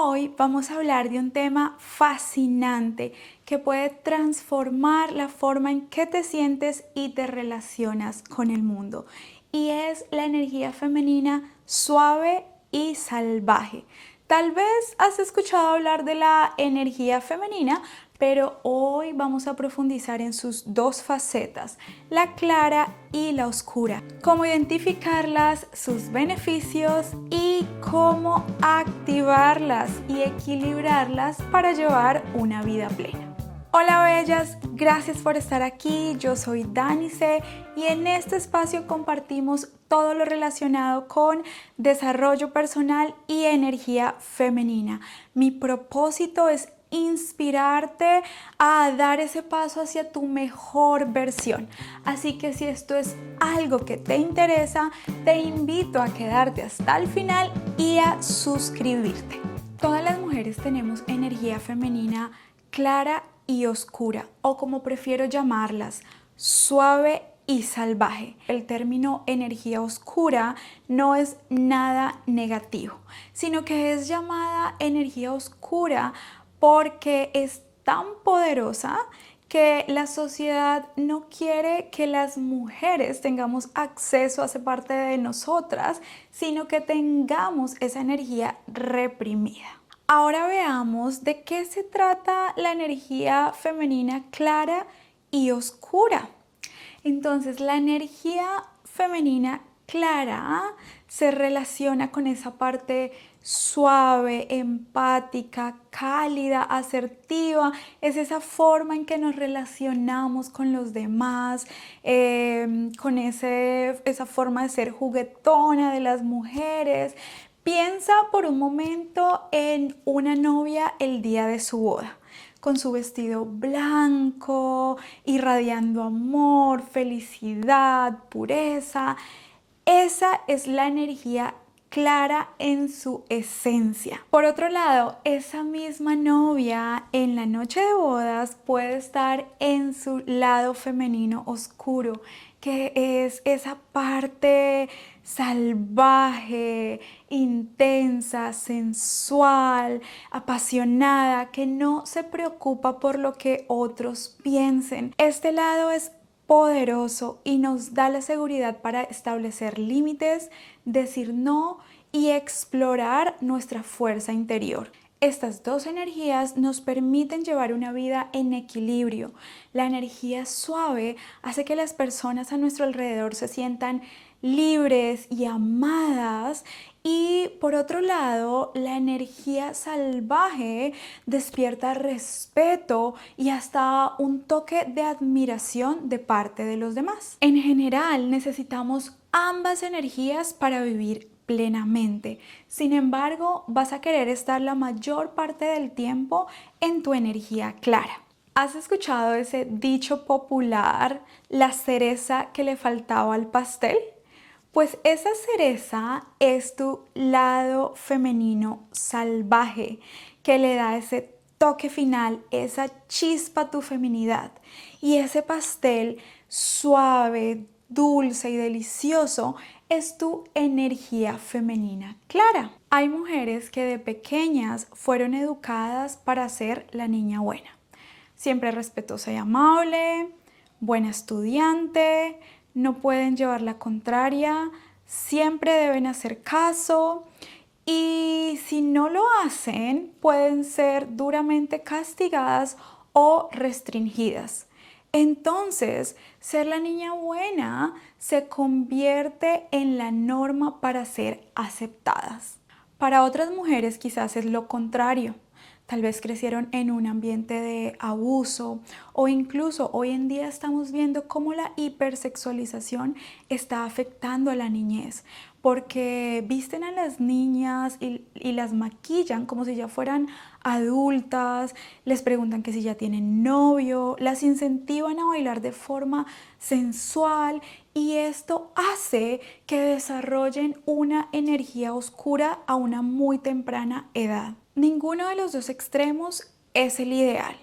Hoy vamos a hablar de un tema fascinante que puede transformar la forma en que te sientes y te relacionas con el mundo. Y es la energía femenina suave y salvaje. Tal vez has escuchado hablar de la energía femenina, pero hoy vamos a profundizar en sus dos facetas, la clara y la oscura, cómo identificarlas, sus beneficios y cómo activarlas y equilibrarlas para llevar una vida plena. Hola bellas, gracias por estar aquí, yo soy Danice y en este espacio compartimos todo lo relacionado con desarrollo personal y energía femenina. Mi propósito es inspirarte a dar ese paso hacia tu mejor versión. Así que si esto es algo que te interesa, te invito a quedarte hasta el final y a suscribirte. Todas las mujeres tenemos energía femenina clara y oscura, o como prefiero llamarlas, suave y salvaje. El término energía oscura no es nada negativo, sino que es llamada energía oscura porque es tan poderosa que la sociedad no quiere que las mujeres tengamos acceso a esa parte de nosotras, sino que tengamos esa energía reprimida. Ahora veamos de qué se trata la energía femenina clara y oscura. Entonces, la energía femenina clara se relaciona con esa parte suave, empática, cálida, asertiva. Es esa forma en que nos relacionamos con los demás, con esa forma de ser juguetona de las mujeres. Piensa por un momento en una novia el día de su boda, con su vestido blanco, irradiando amor, felicidad, pureza. Esa es la energía clara en su esencia. Por otro lado, esa misma novia en la noche de bodas puede estar en su lado femenino oscuro, que es esa parte salvaje, intensa, sensual, apasionada, que no se preocupa por lo que otros piensen. Este lado es poderoso y nos da la seguridad para establecer límites, decir no y explorar nuestra fuerza interior. Estas dos energías nos permiten llevar una vida en equilibrio. La energía suave hace que las personas a nuestro alrededor se sientan libres y amadas, y por otro lado, la energía salvaje despierta respeto y hasta un toque de admiración de parte de los demás. En general, necesitamos ambas energías para vivir plenamente. Sin embargo, vas a querer estar la mayor parte del tiempo en tu energía clara. ¿Has escuchado ese dicho popular, la cereza que le faltaba al pastel? Pues esa cereza es tu lado femenino salvaje, que le da ese toque final, esa chispa a tu feminidad. Y ese pastel suave, dulce y delicioso es tu energía femenina clara. Hay mujeres que de pequeñas fueron educadas para ser la niña buena. Siempre respetuosa y amable, buena estudiante, no pueden llevar la contraria, siempre deben hacer caso, y si no lo hacen pueden ser duramente castigadas o restringidas. Entonces, ser la niña buena se convierte en la norma para ser aceptadas. Para otras mujeres quizás es lo contrario. Tal vez crecieron en un ambiente de abuso, o incluso hoy en día estamos viendo cómo la hipersexualización está afectando a la niñez, porque visten a las niñas y las maquillan como si ya fueran adultas, les preguntan que si ya tienen novio, las incentivan a bailar de forma sensual, y esto hace que desarrollen una energía oscura a una muy temprana edad. Ninguno de los dos extremos es el ideal.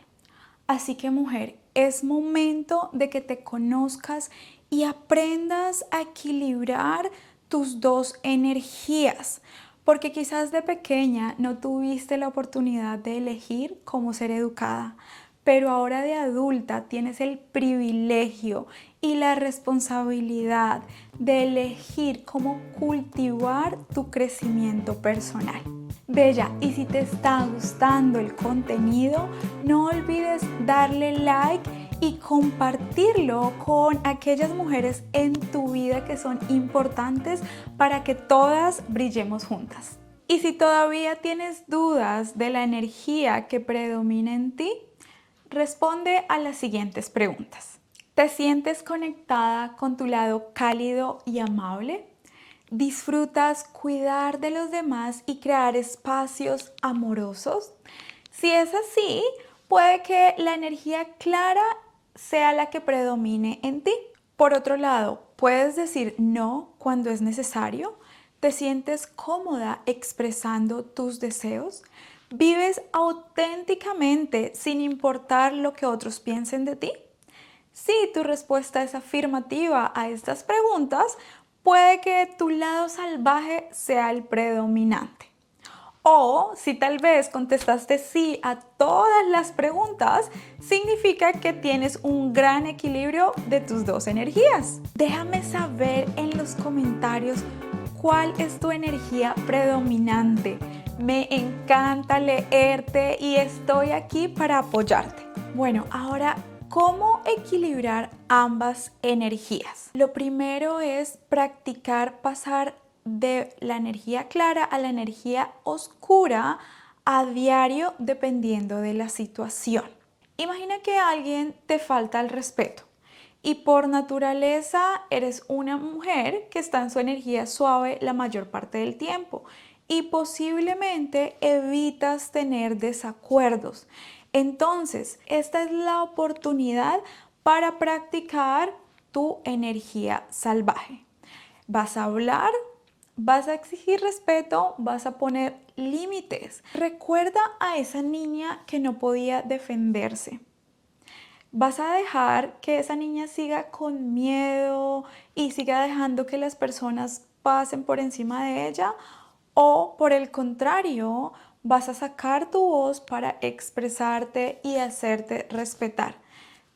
Así que, mujer, es momento de que te conozcas y aprendas a equilibrar tus dos energías, Porque quizás de pequeña no tuviste la oportunidad de elegir cómo ser educada, pero ahora de adulta tienes el privilegio y la responsabilidad de elegir cómo cultivar tu crecimiento personal. Bella, y si te está gustando el contenido, no olvides darle like y compartirlo con aquellas mujeres en tu vida que son importantes para que todas brillemos juntas. Y si todavía tienes dudas de la energía que predomina en ti, responde a las siguientes preguntas. ¿Te sientes conectada con tu lado cálido y amable? ¿Disfrutas cuidar de los demás y crear espacios amorosos? Si es así, puede que la energía clara sea la que predomine en ti. Por otro lado, puedes decir no cuando es necesario. ¿Te sientes cómoda expresando tus deseos? ¿Vives auténticamente sin importar lo que otros piensen de ti? Si tu respuesta es afirmativa a estas preguntas, puede que tu lado salvaje sea el predominante. O si tal vez contestaste sí a todas las preguntas, significa que tienes un gran equilibrio de tus dos energías. Déjame saber en los comentarios cuál es tu energía predominante. Me encanta leerte y estoy aquí para apoyarte. Bueno, ahora, ¿cómo equilibrar ambas energías? Lo primero es practicar pasar de la energía clara a la energía oscura a diario dependiendo de la situación. Imagina que alguien te falta el respeto y por naturaleza eres una mujer que está en su energía suave la mayor parte del tiempo y posiblemente evitas tener desacuerdos. Entonces, esta es la oportunidad para practicar tu energía salvaje. Vas a hablar, vas a exigir respeto, vas a poner límites. Recuerda a esa niña que no podía defenderse. ¿Vas a dejar que esa niña siga con miedo y siga dejando que las personas pasen por encima de ella? ¿O por el contrario, vas a sacar tu voz para expresarte y hacerte respetar?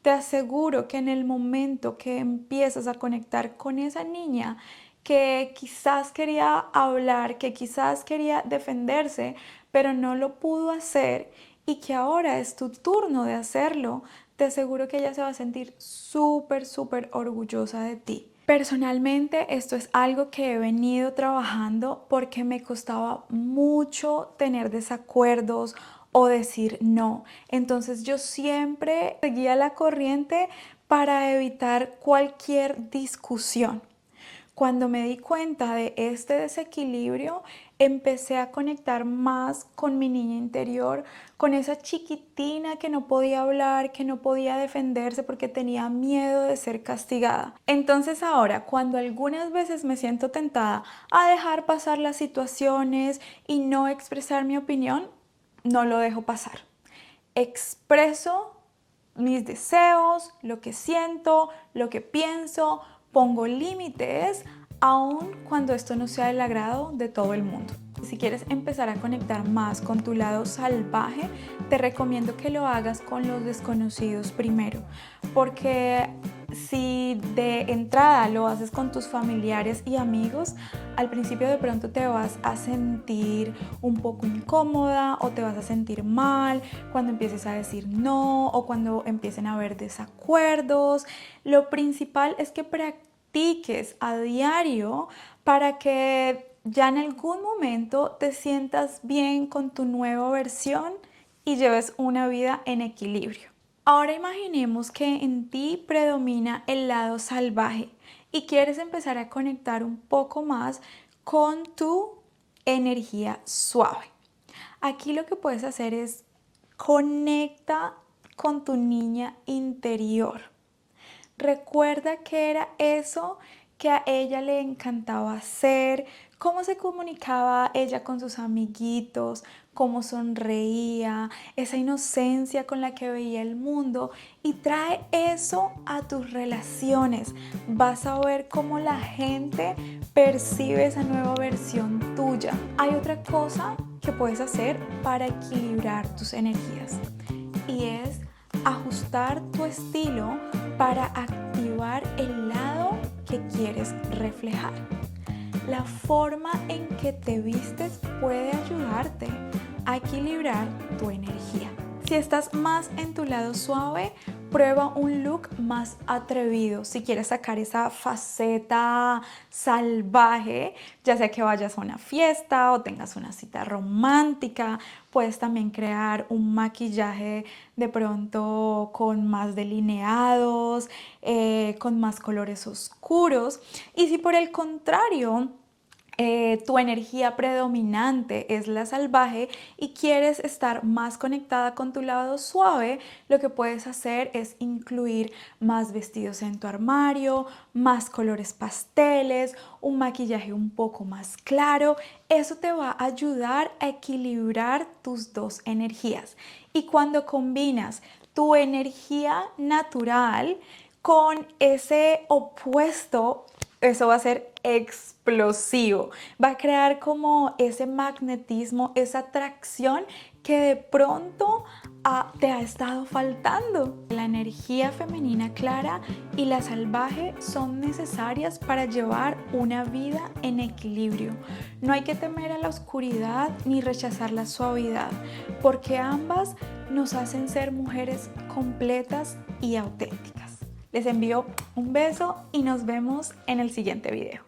Te aseguro que en el momento que empiezas a conectar con esa niña que quizás quería hablar, que quizás quería defenderse, pero no lo pudo hacer y que ahora es tu turno de hacerlo, te aseguro que ella se va a sentir súper, súper orgullosa de ti. Personalmente, esto es algo que he venido trabajando porque me costaba mucho tener desacuerdos o decir no. Entonces yo siempre seguía la corriente para evitar cualquier discusión. Cuando me di cuenta de este desequilibrio, empecé a conectar más con mi niña interior, con esa chiquitina que no podía hablar, que no podía defenderse porque tenía miedo de ser castigada. Entonces ahora, cuando algunas veces me siento tentada a dejar pasar las situaciones y no expresar mi opinión, no lo dejo pasar. Expreso mis deseos, lo que siento, lo que pienso, pongo límites, aun cuando esto no sea del agrado de todo el mundo. Si quieres empezar a conectar más con tu lado salvaje, te recomiendo que lo hagas con los desconocidos primero, porque si de entrada lo haces con tus familiares y amigos, al principio de pronto te vas a sentir un poco incómoda o te vas a sentir mal cuando empieces a decir no o cuando empiecen a haber desacuerdos. Lo principal es que practiques a diario para que ya en algún momento te sientas bien con tu nueva versión y lleves una vida en equilibrio. Ahora imaginemos que en ti predomina el lado salvaje y quieres empezar a conectar un poco más con tu energía suave. Aquí lo que puedes hacer es conecta con tu niña interior. Recuerda qué era eso que a ella le encantaba hacer, cómo se comunicaba ella con sus amiguitos, cómo sonreía, esa inocencia con la que veía el mundo, y trae eso a tus relaciones. Vas a ver cómo la gente percibe esa nueva versión tuya. Hay otra cosa que puedes hacer para equilibrar tus energías y es ajustar tu estilo para activar el lado que quieres reflejar. La forma en que te vistes puede ayudarte a equilibrar tu energía. Si estás más en tu lado suave, prueba un look más atrevido. Si quieres sacar esa faceta salvaje, ya sea que vayas a una fiesta o tengas una cita romántica, puedes también crear un maquillaje de pronto con más delineados, con más colores oscuros. Y si por el contrario, tu energía predominante es la salvaje y quieres estar más conectada con tu lado suave, lo que puedes hacer es incluir más vestidos en tu armario, más colores pasteles, un maquillaje un poco más claro. Eso te va a ayudar a equilibrar tus dos energías. Y cuando combinas tu energía natural con ese opuesto, eso va a ser explosivo. Va a crear como ese magnetismo, esa atracción que de pronto te ha estado faltando. La energía femenina clara y la salvaje son necesarias para llevar una vida en equilibrio. No hay que temer a la oscuridad ni rechazar la suavidad, porque ambas nos hacen ser mujeres completas y auténticas. Les envío un beso y nos vemos en el siguiente video.